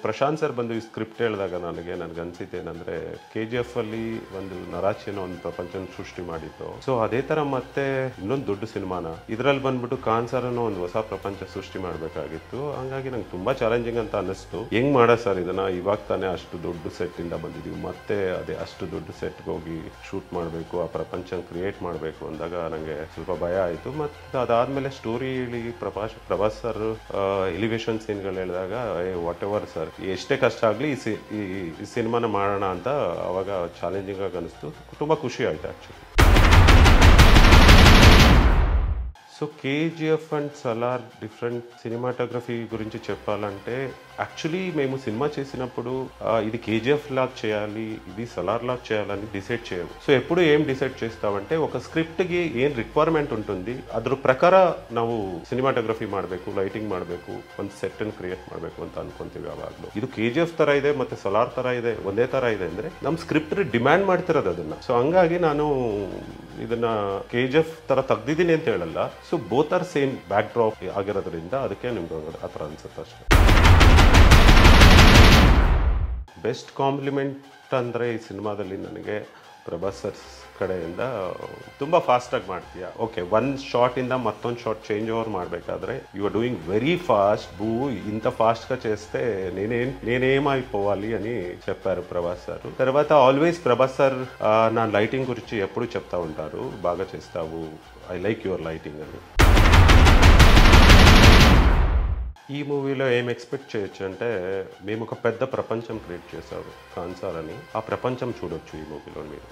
Prashant sir ಬಂದು ಈ script ಹೇಳಿದಾಗ ನನಗನ್ಸಿದ್ದೇನೆಂದರೆ KGF ಅಲ್ಲಿ ಒಂದು ನರಾಚಿನ ಒಂದು ಪ್ರಪಂಚನ ಸೃಷ್ಟಿ ಮಾಡಿತ್ತು. ಸೊ ಅದೇ ಥರ ಮತ್ತೆ ಇನ್ನೊಂದು ದೊಡ್ಡ ಸಿನಿಮಾನ ಇದರಲ್ಲಿ ಬಂದ್ಬಿಟ್ಟು ಖಾನ್ ಸರ್ ಅನ್ನೋ ಒಂದು ಹೊಸ ಪ್ರಪಂಚ ಸೃಷ್ಟಿ ಮಾಡಬೇಕಾಗಿತ್ತು. ಹಂಗಾಗಿ ನಂಗೆ ತುಂಬ ಚಾಲೆಂಜಿಂಗ್ ಅಂತ ಅನ್ನಿಸ್ತು. ಹೆಂಗ್ ಮಾಡೋ ಸರ್ ಇದನ್ನ, ಇವಾಗ ತಾನೇ ಅಷ್ಟು ದೊಡ್ಡ ಸೆಟ್ಟಿಂದ ಬಂದಿದ್ದೀವಿ, ಮತ್ತೆ ಅದೇ ಅಷ್ಟು ದೊಡ್ಡ ಸೆಟ್ಗೆ ಹೋಗಿ ಶೂಟ್ ಮಾಡಬೇಕು, ಆ ಪ್ರಪಂಚ ಕ್ರಿಯೇಟ್ ಮಾಡಬೇಕು ಅಂದಾಗ ನನಗೆ ಸ್ವಲ್ಪ ಭಯ ಆಯಿತು. ಮತ್ತು ಅದಾದಮೇಲೆ ಸ್ಟೋರಿ ಹೇಳಿ ಪ್ರಭಾಸ್ ಸರ್ ಎಲಿವೇಶನ್ ಸೀನ್ಗಳು ಹೇಳಿದಾಗ ವಾಟ್ ಎವರ್ ಸರ್, ಎಷ್ಟೇ ಕಷ್ಟ ಆಗಲಿ ಈ ಸಿನಿಮಾನ ಮಾಡೋಣ ಅಂತ ಅವಾಗ ಚಾಲೆಂಜಿಂಗ್ ಆಗಿ ಅನಿಸ್ತು. ತುಂಬ ಖುಷಿ ಆಯಿತು actually. So KGF and Salaar different cinematography గురించి చెప్పాలంటే యాక్చువల్లీ మేము సినిమా చేసినప్పుడు ఇది KGF లాగా చేయాలి, ఇది సలార్ లాగా చేయాలని డిసైడ్ చేయము. సో ఎప్పుడు ఏం డిసైడ్ చేస్తామంటే ఒక ಸ್ಕ್ರಿಪ್ಟ್ಗೆ ಏನು ರಿಕ್ವೈರ್ಮೆಂಟ್ ఉంటుంది ಅದ್ರ ಪ್ರಕಾರ ನಾವು ಸಿನಿಮಾಟೋಗ್ರಫಿ ಮಾಡಬೇಕು, ಲೈಟಿಂಗ್ ಮಾಡಬೇಕು, ಒಂದು ಸೆಟ್ಟನ್ನು ಕ್ರಿಯೇಟ್ ಮಾಡಬೇಕು ಅಂತ ಅನ್ಕೊಂತೀವಿ ಯಾವಾಗಲೂ. ಇದು KGF ಥರ ಇದೆ ಮತ್ತು ಸಲಾರ್ ಥರ ಇದೆ, ಒಂದೇ ಥರ ಇದೆ ಅಂದರೆ ನಮ್ಮ ಸ್ಕ್ರಿಪ್ಟ್ ಡಿಮ್ಯಾಂಡ್ ಮಾಡ್ತಿರೋದು ಅದನ್ನು. ಸೊ ಹಂಗಾಗಿ ನಾನು ಇದನ್ನ KGF ಥರ ತೆಗ್ದಿದ್ದೀನಿ ಅಂತ ಹೇಳಲ್ಲ. So both are same back drop ಆಗಿರೋದ್ರಿಂದ ಅದಕ್ಕೆ ನಿಮ್ಗೆ ಆ ಥರ ಅನ್ಸುತ್ತೆ ಅಷ್ಟೇ. ಬೆಸ್ಟ್ ಕಾಂಪ್ಲಿಮೆಂಟ್ ಅಂದರೆ ಈ ಸಿನಿಮಾದಲ್ಲಿ ನನಗೆ ಪ್ರಭಾಸ್ ಸರ್ ಕಡೆಯಿಂದ ತುಂಬ ಫಾಸ್ಟಾಗಿ ಮಾಡ್ತೀಯಾ, ಓಕೆ ಒಂದು ಶಾರ್ಟಿಂದ మత్తొంದು షాట్ చేంజ్ ఓవర్ ಮಾಡಬೇಕಾದ್ರೆ you are doing very fast boo, ఇంత ఫాస్ట్గా చేస్తే నేనేమైపోవాలి అని చెప్పారు ప్రభాస్ సార్. తర్వాత ఆల్వేస్ ప్రభాస్ సార్ నా లైటింగ్ గురించి ఎప్పుడు చెప్తా ఉంటారు, బాగా చేస్తావు, ఐ లైక్ యువర్ లైటింగ్ అని. ఈ మూవీలో ఏం ఎక్స్పెక్ట్ చేయొచ్చు అంటే మేము ఒక పెద్ద ప్రపంచం క్రియేట్ చేశారు ఖాన్ సార్ అని. ఆ ప్రపంచం చూడొచ్చు ఈ మూవీలో మీరు.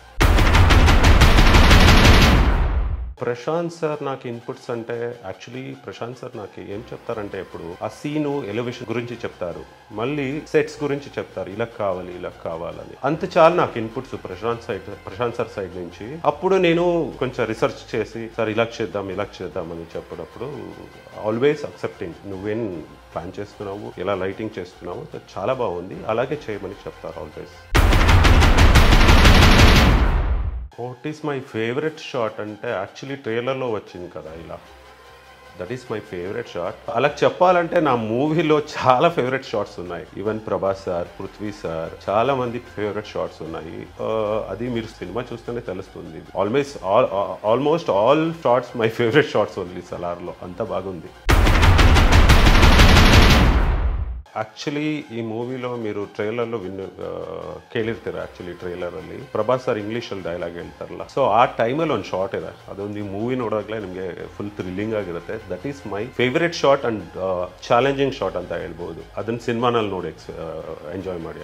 ప్రశాంత్ సార్ నాకు ఇన్పుట్స్ అంటే యాక్చువల్లీ ప్రశాంత్ సార్ నాకు ఏం చెప్తారంటే ఎప్పుడు ఆ సీను ఎలివేషన్ గురించి చెప్తారు, మళ్ళీ సెట్స్ గురించి చెప్తారు, ఇలా కావాలి ఇలా కావాలని. అంత చాలు నాకు ఇన్పుట్స్ ప్రశాంత్ సార్ సైడ్ నుంచి. అప్పుడు నేను కొంచెం రీసెర్చ్ చేసి సార్ ఇలా చేద్దాం అని చెప్పినప్పుడు ఆల్వేస్ అక్సెప్టింగ్, నువ్వేం ప్లాన్ చేస్తున్నావు, ఎలా లైటింగ్ చేస్తున్నావు, చాలా బాగుంది, అలాగే చేయమని చెప్తారు always. What is my favourite shot అంటే యాక్చువల్లీ ట్రైలర్లో వచ్చింది కదా ఇలా, that is my favourite shot. అలా చెప్పాలంటే నా మూవీలో చాలా ఫేవరెట్ షాట్స్ ఉన్నాయి. Even Prabhas sir, Prithvi sir, చాలా మంది ఫేవరెట్ షాట్స్ ఉన్నాయి. అది మీరు సినిమా చూస్తేనే తెలుస్తుంది. Almost all shots my favourite shots only సలార్లో, అంత బాగుంది. ಆ್ಯಕ್ಚುಲಿ ಈ ಮೂವಿలో మీరు ಟ್ರೈಲರ್లో ಕೇಳಿರ್ತೀರ. ಆ್ಯಕ್ಚುಲಿ ಟ್ರೈಲರಲ್ಲಿ ಪ್ರಭಾಸ್ ಸರ್ ಇಂಗ್ಲೀಷಲ್ಲಿ ಡೈಲಾಗ್ ಹೇಳ್ತಾರಲ್ಲ, ಸೊ ಆ ಟೈಮಲ್ಲಿ ಒಂದು ಶಾರ್ಟ್ ಇದೆ, ಅದೊಂದು ಈ ಮೂವಿ ನೋಡೋವಾಗಲೇ ನಿಮಗೆ ಫುಲ್ ಥ್ರಿಲ್ಲಿಂಗ್ ಆಗಿರುತ್ತೆ. That is my favourite short and challenging short ಅಂತ ಹೇಳ್ಬೋದು. ಅದನ್ನು ಸಿನಿಮಾನಲ್ಲಿ ನೋಡಿ ಎಂಜಾಯ್ ಮಾಡಿ.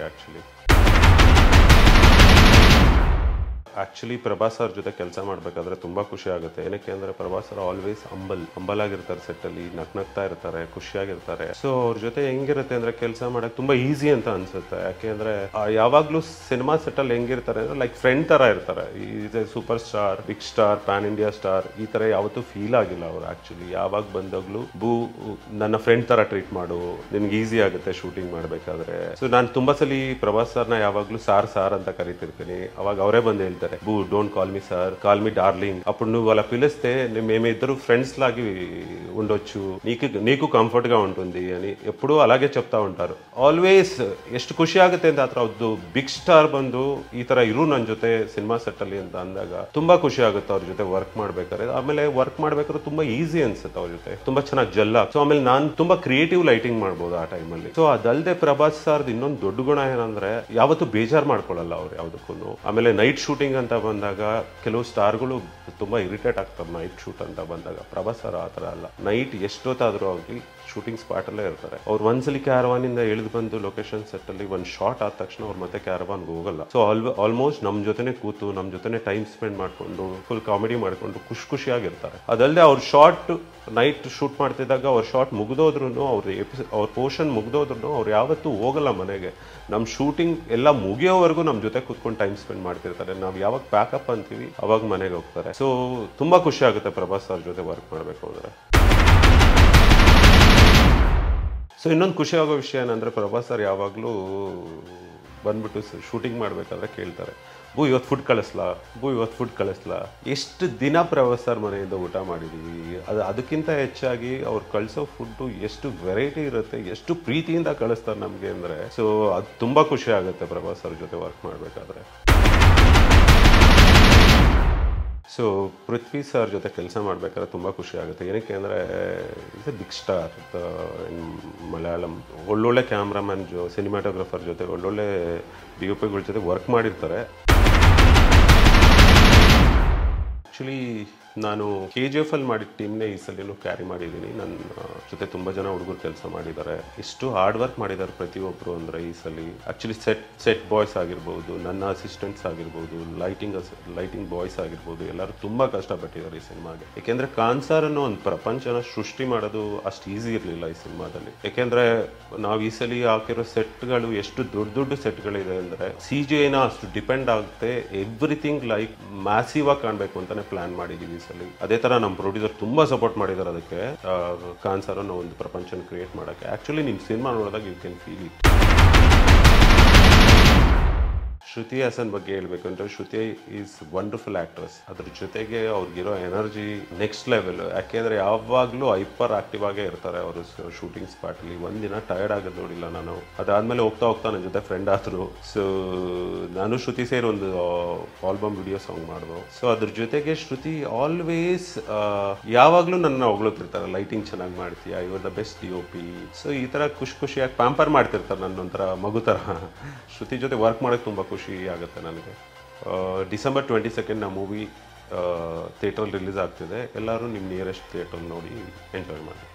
ಆ್ಯಕ್ಚುಲಿ ಪ್ರಭಾಸ್ ಅವ್ರ ಜೊತೆ ಕೆಲಸ ಮಾಡಬೇಕಾದ್ರೆ ತುಂಬ ಖುಷಿ ಆಗುತ್ತೆ. ಏನಕ್ಕೆ ಅಂದರೆ ಪ್ರಭಾಸ್ ಅವರು ಆಲ್ವೇಸ್ ಹಂಬಲ್ ಆಗಿರ್ತಾರೆ, ಸೆಟ್ಟಲ್ಲಿ ನಗ್ನಗ್ತಾ ಇರ್ತಾರೆ, ಖುಷಿಯಾಗಿರ್ತಾರೆ. ಸೊ ಅವ್ರ ಜೊತೆ ಹೆಂಗಿರುತ್ತೆ ಅಂದರೆ ಕೆಲಸ ಮಾಡೋಕ್ಕೆ ತುಂಬ ಈಸಿ ಅಂತ ಅನ್ಸುತ್ತೆ. ಯಾಕೆಂದರೆ ಯಾವಾಗಲೂ ಸಿನಿಮಾ ಸೆಟ್ಟಲ್ಲಿ ಹೆಂಗಿರ್ತಾರೆ ಅಂದರೆ ಲೈಕ್ ಫ್ರೆಂಡ್ ಥರ ಇರ್ತಾರೆ. Is a super star, big star, pan India star, ಈ ಥರ ಯಾವತ್ತೂ ಫೀಲ್ ಆಗಿಲ್ಲ ಅವರು. ಆ್ಯಕ್ಚುಲಿ ಯಾವಾಗ ಬಂದಾಗಲೂ ನನ್ನ ಫ್ರೆಂಡ್ ಥರ ಟ್ರೀಟ್ ಮಾಡು, ನಿನ್ಗೆ ಈಸಿ ಆಗುತ್ತೆ ಶೂಟಿಂಗ್ ಮಾಡಬೇಕಾದ್ರೆ. ಸೊ ನಾನು ತುಂಬ ಸಲ ಪ್ರಭಾಸ್ ಸರ್ನ ಯಾವಾಗಲೂ ಸಾರ್ ಅಂತ ಕರಿತಿರ್ತೀನಿ. ಅವಾಗ ಅವರೇ ಬಂದು ಹೇಳ್ತಾರೆ, boo don't call me sir, call me darling. అప్పుడు నువ్వు అలా పిలిస్తే మేమిద్దరు ఫ్రెండ్స్ లాగా ఉండొచ్చు, నీకు ಕಂಫರ್ಟ್ గా ఉంటుంది అని ఎప్పుడూ అలాగే చెప్తా ఉంటారు. ಆಲ್ವೇಸ್ ಎಷ್ಟು ಖುಷಿ ಆಗುತ್ತೆ ಅಂತ ಹತ್ರ ಒಂದು ಬಿಗ್ ಸ್ಟಾರ್ ಬಂದು ಈ ತರ ಇರು ನನ್ನ ಜೊತೆ ಸಿನಿಮಾ ಸೆಟ್ ಅಲ್ಲಿ ಅಂತ ಅಂದಾಗ ತುಂಬಾ ಖುಷಿ ಆಗುತ್ತೆ ಅವ್ರ ಜೊತೆ ವರ್ಕ್ ಮಾಡ್ಬೇಕಾದ್ರೆ. ಆಮೇಲೆ ವರ್ಕ್ ಮಾಡ್ಬೇಕಾದ್ರೆ ತುಂಬಾ ಈಸಿ ಅನ್ಸುತ್ತೆ ಅವ್ರ ಜೊತೆ, ತುಂಬಾ ಚೆನ್ನಾಗಿ ಜಲ್ಲ. ಸೊ ಆಮೇಲೆ ನಾನು ತುಂಬಾ ಕ್ರಿಯೇಟಿವ್ ಲೈಟಿಂಗ್ ಮಾಡ್ಬೋದು ಆ ಟೈಮಲ್ಲಿ. ಸೊ ಅದಲ್ಲದೆ ಪ್ರಭಾಸ್ ಸರ್ದು ಇನ್ನೊಂದು ದೊಡ್ಡ ಗುಣ ಏನಂದ್ರೆ ಯಾವತ್ತೂ ಬೇಜಾರು ಮಾಡ್ಕೊಳ್ಳಲ್ಲ ಅವ್ರು ಯಾವುದಕ್ಕೂ. ಆಮೇಲೆ ನೈಟ್ ಶೂಟಿಂಗ್ ಅಂತ ಬಂದಾಗ ಕೆಲವು ಸ್ಟಾರ್ಗಳು ತುಂಬಾ ಇರಿಟೇಟ್ ಆಗ್ತಾರೆ ನೈಟ್ ಶೂಟ್ ಅಂತ ಬಂದಾಗ. ಪ್ರಭಾಸ್ ಸರ್ ಆ ಥರ ಅಲ್ಲ, ನೈಟ್ ಎಷ್ಟೊತ್ತಾದ್ರೂ ಆಗಲಿ ಶೂಟಿಂಗ್ ಸ್ಪಾಟ್ ಅಲ್ಲೇ ಇರ್ತಾರೆ. ಅವ್ರು ಒಂದ್ಸಲಿ ಕ್ಯಾರವಾನ್ ಇಂದ ಇಳಿದು ಬಂದು ಲೊಕೇಶನ್ ಸೆಟ್ ಅಲ್ಲಿ ಒಂದು ಶಾಟ್ ಆದ ತಕ್ಷಣ ಅವ್ರು ಮತ್ತೆ ಕ್ಯಾರವಾನ್ಗೆ ಹೋಗಲ್ಲ. ಸೊ ಆಲ್ಮೋಸ್ಟ್ ನಮ್ಮ ಜೊತೆನೆ ಕೂತು ನಮ್ಮ ಜೊತೆನೆ ಟೈಮ್ ಸ್ಪೆಂಡ್ ಮಾಡ್ಕೊಂಡು ಫುಲ್ ಕಾಮಿಡಿ ಮಾಡ್ಕೊಂಡು ಖುಷಿಯಾಗಿರ್ತಾರೆ. ಅದಲ್ಲದೆ ಅವ್ರ ಶಾರ್ಟ್ ನೈಟ್ ಶೂಟ್ ಮಾಡ್ತಿದ್ದಾಗ ಅವ್ರ ಶಾರ್ಟ್ ಮುಗಿದೋದ್ರು, ಅವ್ರ ಪೋರ್ಷನ್ ಮುಗಿದೋದ್ರು ಅವ್ರು ಯಾವತ್ತೂ ಹೋಗಲ್ಲ ಮನೆಗೆ. ನಮ್ಮ ಶೂಟಿಂಗ್ ಎಲ್ಲ ಮುಗಿಯೋವರೆಗೂ ನಮ್ಮ ಜೊತೆ ಕೂತ್ಕೊಂಡು ಟೈಮ್ ಸ್ಪೆಂಡ್ ಮಾಡ್ತಿರ್ತಾರೆ. ನಾವು ಯಾವಾಗ ಪ್ಯಾಕಪ್ ಅಂತೀವಿ ಅವಾಗ ಮನೆಗೆ ಹೋಗ್ತಾರೆ. ಸೊ ತುಂಬಾ ಖುಷಿ ಆಗುತ್ತೆ ಪ್ರಭಾಸ್ ಸರ್ ಜೊತೆ ವರ್ಕ್ ಮಾಡಬೇಕು ಅಂದ್ರೆ. ಸೊ ಇನ್ನೊಂದು ಖುಷಿ ಆಗೋ ವಿಷಯ ಏನಂದರೆ ಪ್ರಭಾಸ್ ಸರ್ ಯಾವಾಗಲೂ ಬಂದ್ಬಿಟ್ಟು ಶೂಟಿಂಗ್ ಮಾಡಬೇಕಾದ್ರೆ ಕೇಳ್ತಾರೆ, ಬೂ ಇವತ್ತು ಫುಡ್ ಕಳಿಸ್ಲಾ ಎಷ್ಟು ದಿನ ಪ್ರವಾಸರ್ ಮನೆಯಿಂದ ಊಟ ಮಾಡಿದೀವಿ. ಅದಕ್ಕಿಂತ ಹೆಚ್ಚಾಗಿ ಅವ್ರು ಕಳಿಸೋ ಫುಡ್ಡು ಎಷ್ಟು ವೆರೈಟಿ ಇರುತ್ತೆ, ಎಷ್ಟು ಪ್ರೀತಿಯಿಂದ ಕಳಿಸ್ತಾರೆ ನಮಗೆ ಅಂದರೆ. ಸೊ ಅದು ತುಂಬ ಖುಷಿ ಆಗುತ್ತೆ ಪ್ರವಾಸರ ಜೊತೆ ವರ್ಕ್ ಮಾಡಬೇಕಾದ್ರೆ. ಸೊ ಪೃಥ್ವಿ ಸರ್ ಜೊತೆ ಕೆಲಸ ಮಾಡಬೇಕಾದ್ರೆ ತುಂಬ ಖುಷಿ ಆಗುತ್ತೆ. ಏನಕ್ಕೆ ಅಂದರೆ is a big star in Malayalam. ಒಳ್ಳೊಳ್ಳೆ ಕ್ಯಾಮ್ರಾಮನ್ ಸಿನಿಮಾಟೋಗ್ರಫರ್ ಜೊತೆ ಒಳ್ಳೊಳ್ಳೆ DOP ಗಳ ಜೊತೆ ವರ್ಕ್ ಮಾಡಿರ್ತಾರೆ. ಆ್ಯಕ್ಚುಲಿ ನಾನು KGF ಅಲ್ಲಿ ಮಾಡಿದ ಟೀಮ್ನೇ ಈ ಸಲಿನೂ ಕ್ಯಾರಿ ಮಾಡಿದ್ದೀನಿ. ನನ್ನ ಜೊತೆ ತುಂಬ ಜನ ಹುಡುಗರು ಕೆಲಸ ಮಾಡಿದ್ದಾರೆ. ಎಷ್ಟು ಹಾರ್ಡ್ ವರ್ಕ್ ಮಾಡಿದ್ದಾರೆ ಪ್ರತಿಯೊಬ್ಬರು ಅಂದರೆ ಈ ಸಲ. ಆ್ಯಕ್ಚುಲಿ ಸೆಟ್ ಬಾಯ್ಸ್ ಆಗಿರ್ಬೋದು, ನನ್ನ ಅಸಿಸ್ಟೆಂಟ್ಸ್ ಆಗಿರ್ಬೋದು, ಲೈಟಿಂಗ್ ಬಾಯ್ಸ್ ಆಗಿರ್ಬೋದು, ಎಲ್ಲರೂ ತುಂಬ ಕಷ್ಟಪಟ್ಟಿದ್ದಾರೆ ಈ ಸಿನಿಮಾಗೆ. ಏಕೆಂದರೆ ಕಾನ್ಸಾರ್ ಅನ್ನೋ ಒಂದು ಪ್ರಪಂಚನ ಸೃಷ್ಟಿ ಮಾಡೋದು ಅಷ್ಟು ಈಸಿ ಇರಲಿಲ್ಲ ಈ ಸಿನಿಮಾದಲ್ಲಿ. ಏಕೆಂದರೆ ನಾವು ಈ ಸಲ ಹಾಕಿರೋ ಸೆಟ್ಗಳು ಎಷ್ಟು ದೊಡ್ಡ ಸೆಟ್ಗಳಿದೆ ಅಂದರೆ CGIನ ಅಷ್ಟು ಡಿಪೆಂಡ್ ಆಗುತ್ತೆ. ಎವ್ರಿಥಿಂಗ್ ಲೈಕ್ ಮ್ಯಾಸಿವ್ ಆಗಿ ಕಾಣಬೇಕು ಅಂತಲೇ ಪ್ಲ್ಯಾನ್ ಮಾಡಿದ್ದೀವಿ. ಅದೇ ತರ ನಮ್ಮ ಪ್ರೊಡ್ಯೂಸರ್ ತುಂಬಾ ಸಪೋರ್ಟ್ ಮಾಡಿದ್ದಾರೆ ಅದಕ್ಕೆ, ಕಾನ್ಸರ್ ಅನ್ನೋ ಒಂದು ಪ್ರಪಂಚನ ಕ್ರಿಯೇಟ್ ಮಾಡಕ್ಕೆ. ಆಕ್ಚುಲಿ ನಿಮ್ಮ ಸಿನಿಮಾ ನೋಡಿದಾಗ ಯು ಕ್ಯಾನ್ ಫೀಲ್ ಇಟ್. ಶ್ರುತಿ ಹಾಸನ್ ಬಗ್ಗೆ ಹೇಳ್ಬೇಕಂದ್ರೆ ಶ್ರುತಿ ಈಸ್ ವಂಡರ್ಫುಲ್ ಆಕ್ಟ್ರೆಸ್. ಅದ್ರ ಜೊತೆಗೆ ಅವ್ರಿಗಿರೋ ಎನರ್ಜಿ ನೆಕ್ಸ್ಟ್ ಲೆವೆಲ್. ಯಾಕೆಂದ್ರೆ ಯಾವಾಗಲೂ ಹೈಪರ್ ಆಕ್ಟಿವ್ ಆಗೇ ಇರ್ತಾರೆ ಅವರು ಶೂಟಿಂಗ್ ಸ್ಪಾಟಲ್ಲಿ. ಒಂದಿನ ಟಯರ್ಡ್ ಆಗೋದು ನೋಡಿಲ್ಲ ನಾನು. ಅದಾದ್ಮೇಲೆ ಹೋಗ್ತಾ ನನ್ನ ಜೊತೆ ಫ್ರೆಂಡ್ ಆದ್ರು. ಸೊ ನಾನು ಶ್ರುತಿ ಸೇರಿ ಒಂದು ಆಲ್ಬಮ್ ವಿಡಿಯೋ ಸಾಂಗ್ ಮಾಡಿದ್ರು. ಸೊ ಅದ್ರ ಜೊತೆಗೆ ಶ್ರುತಿ ಆಲ್ವೇಸ್ ಯಾವಾಗಲೂ ನನ್ನ ಹೊಗಳುತ್ತಿರ್ತಾರೆ, ಲೈಟಿಂಗ್ ಚೆನ್ನಾಗಿ ಮಾಡ್ತೀಯಾ, you are the best DOP. So ಈ ಥರ ಖುಷಿಯಾಗಿ ಪ್ಯಾಂಪರ್ ಮಾಡ್ತಿರ್ತಾರೆ ನನ್ನೊಂಥರ ಮಗು ಥರ. ಶ್ರುತಿ ಜೊತೆ ವರ್ಕ್ ಮಾಡೋಕ್ಕೆ ತುಂಬ ಖುಷಿ ಆಗುತ್ತೆ ನನಗೆ. ಡಿಸೆಂಬರ್ 22 ನಮ್ಮ ಮೂವಿ ಥಿಯೇಟ್ರಲ್ಲಿ ರಿಲೀಸ್ ಆಗ್ತಿದೆ. ಎಲ್ಲರೂ ನಿಮ್ಮ ನಿಯರೆಸ್ಟ್ ಥಿಯೇಟ್ರಲ್ಲಿ ನೋಡಿ ಎಂಜಾಯ್ ಮಾಡಿ.